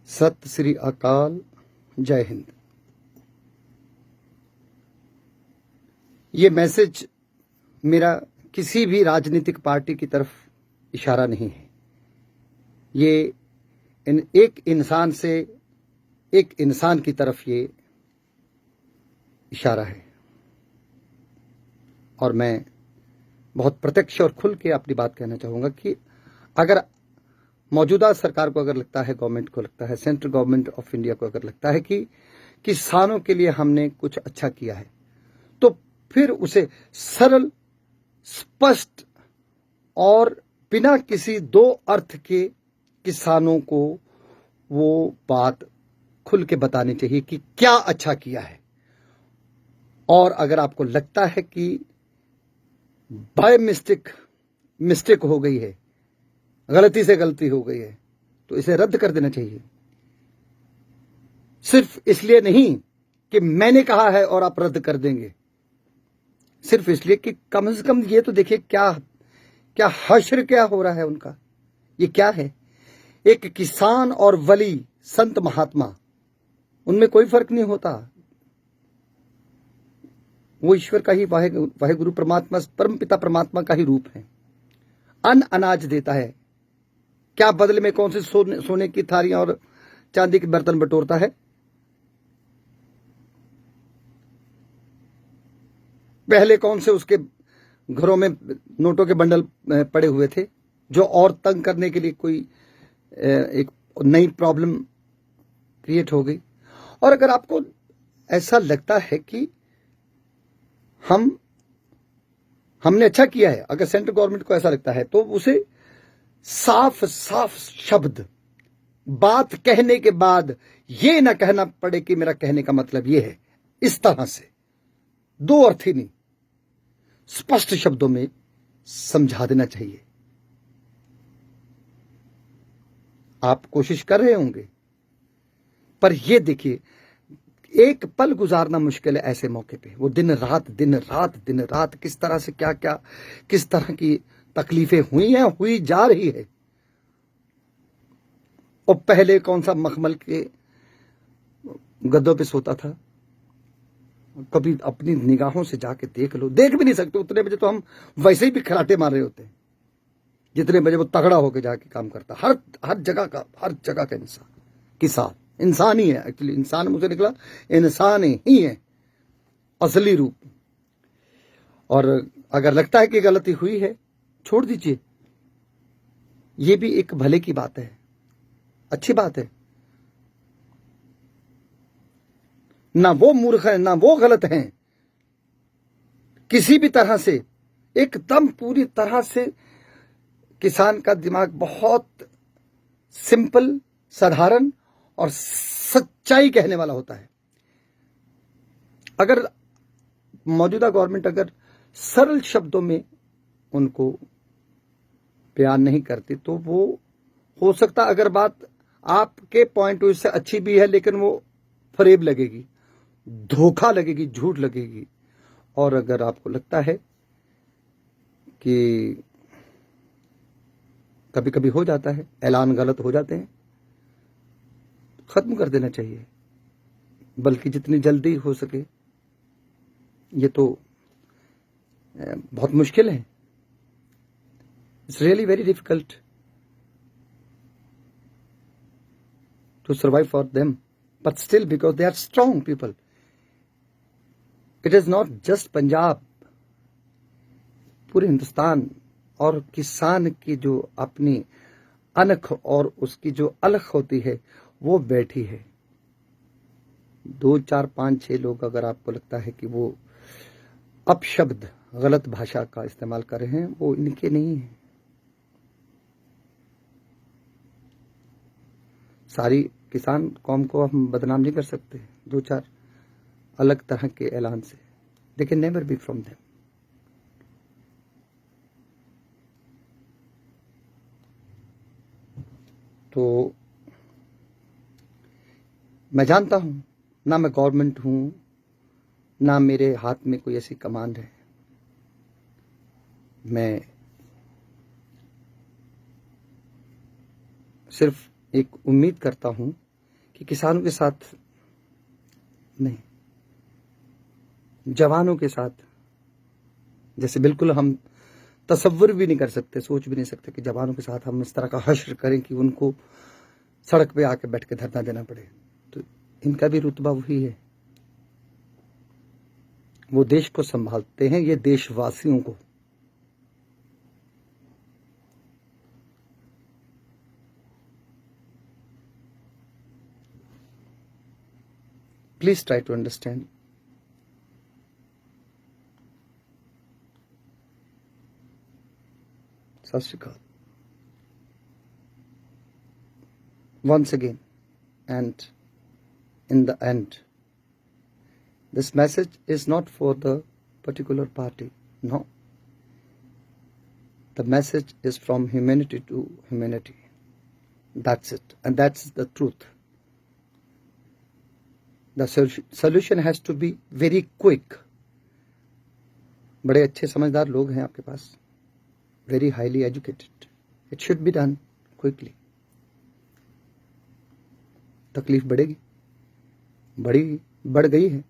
सत श्री अकाल, जय हिंद। ये मैसेज मेरा किसी भी राजनीतिक पार्टी की तरफ इशारा नहीं है। ये एक इंसान से एक इंसान की तरफ ये इशारा है और मैं बहुत प्रत्यक्ष और खुल के अपनी बात कहना चाहूँगा कि अगर मौजूदा सरकार को अगर लगता है, गवर्नमेंट को लगता है, सेंट्रल गवर्नमेंट ऑफ इंडिया को अगर लगता है कि किसानों के लिए हमने कुछ अच्छा किया है, तो फिर उसे सरल, स्पष्ट और बिना किसी दो अर्थ के किसानों को वो बात खुल के बतानी चाहिए कि क्या अच्छा किया है। और अगर आपको लगता है कि बाय मिस्टेक हो गई है, गलती से गलती हो गई है, तो इसे रद्द कर देना चाहिए। सिर्फ इसलिए नहीं कि मैंने कहा है और आप रद्द कर देंगे, सिर्फ इसलिए कि कम से कम ये तो देखिए क्या हश्र क्या हो रहा है उनका। ये क्या है? एक किसान और वली, संत महात्मा, उनमें कोई फर्क नहीं होता। वो ईश्वर का ही वाहेगुरु परमात्मा, परम पिता परमात्मा का ही रूप है। अनाज देता है, क्या बदले में कौन से सोने की थालियां और चांदी के बर्तन बटोरता है? पहले कौन से उसके घरों में नोटों के बंडल पड़े हुए थे जो और तंग करने के लिए कोई एक नई प्रॉब्लम क्रिएट हो गई। और अगर आपको ऐसा लगता है कि हमने अच्छा किया है, अगर सेंट्रल गवर्नमेंट को ऐसा लगता है, तो उसे साफ शब्द बात कहने के बाद ये ना कहना पड़े कि मेरा कहने का मतलब ये है, इस तरह से दो अर्थ ही नहीं, स्पष्ट शब्दों में समझा देना चाहिए। आप कोशिश कर रहे होंगे, पर ये देखिए, एक पल गुजारना मुश्किल है ऐसे मौके पे। वो दिन रात किस तरह से क्या किस तरह की तकलीफें हुई हैं, हुई जा रही है। और पहले कौन सा मखमल के गद्दों पे सोता था, कभी अपनी निगाहों से जाके देख लो। देख भी नहीं सकते, उतने बजे तो हम वैसे ही भी खराटे मार रहे होते हैं जितने बजे वो तगड़ा होकर जाके काम करता। हर जगह का इंसान ही है। एक्चुअली इंसान मुझे निकला, इंसान ही है असली रूप। और अगर लगता है कि गलती हुई है, छोड़ दीजिए। ये भी एक भले की बात है, अच्छी बात है। ना वो मूर्ख है, ना वो गलत हैं। किसी भी तरह से एकदम पूरी तरह से किसान का दिमाग बहुत सिंपल, साधारण और सच्चाई कहने वाला होता है। अगर मौजूदा गवर्नमेंट अगर सरल शब्दों में उनको बयान नहीं करती, तो वो हो सकता, अगर बात आपके पॉइंट व्यू से अच्छी भी है, लेकिन वो फरेब लगेगी, धोखा लगेगी, झूठ लगेगी। और अगर आपको लगता है कि कभी कभी हो जाता है, ऐलान गलत हो जाते हैं, खत्म कर देना चाहिए। बल्कि जितनी जल्दी हो सके। ये तो बहुत मुश्किल है। It's really very difficult to survive for them, but still because they are strong people. It is not just Punjab, पूरे हिंदुस्तान। और किसान की जो अपनी अनख और उसकी जो अलख होती है, वो बैठी है। 2, 4, 5, 6 लोग, अगर आपको लगता है कि वो अपशब्द, गलत भाषा का इस्तेमाल कर रहे हैं, वो इनके नहीं है। सारी किसान कौम को हम बदनाम नहीं कर सकते 2, 4 अलग तरह के ऐलान से। They can never be from them. तो मैं जानता हूं, ना मैं गवर्नमेंट हूं, ना मेरे हाथ में कोई ऐसी कमांड है। मैं सिर्फ एक उम्मीद करता हूं कि किसानों के साथ नहीं, जवानों के साथ, जैसे बिल्कुल हम तसव्वुर भी नहीं कर सकते, सोच भी नहीं सकते कि जवानों के साथ हम इस तरह का हश्र करें कि उनको सड़क पे आके बैठ के धरना देना पड़े। तो इनका भी रुतबा वही है, वो देश को संभालते हैं, ये देशवासियों को। Please try to understand. सत श्री अकाल। Once again, and in the end, this message is not for the particular party. No. The message is from humanity to humanity. That's it. And that's the truth. The solution has to be very quick. बड़े अच्छे समझदार लोग हैं आपके पास, very highly educated. It should be done quickly. तकलीफ बढ़ेगी, बढ़ गई है।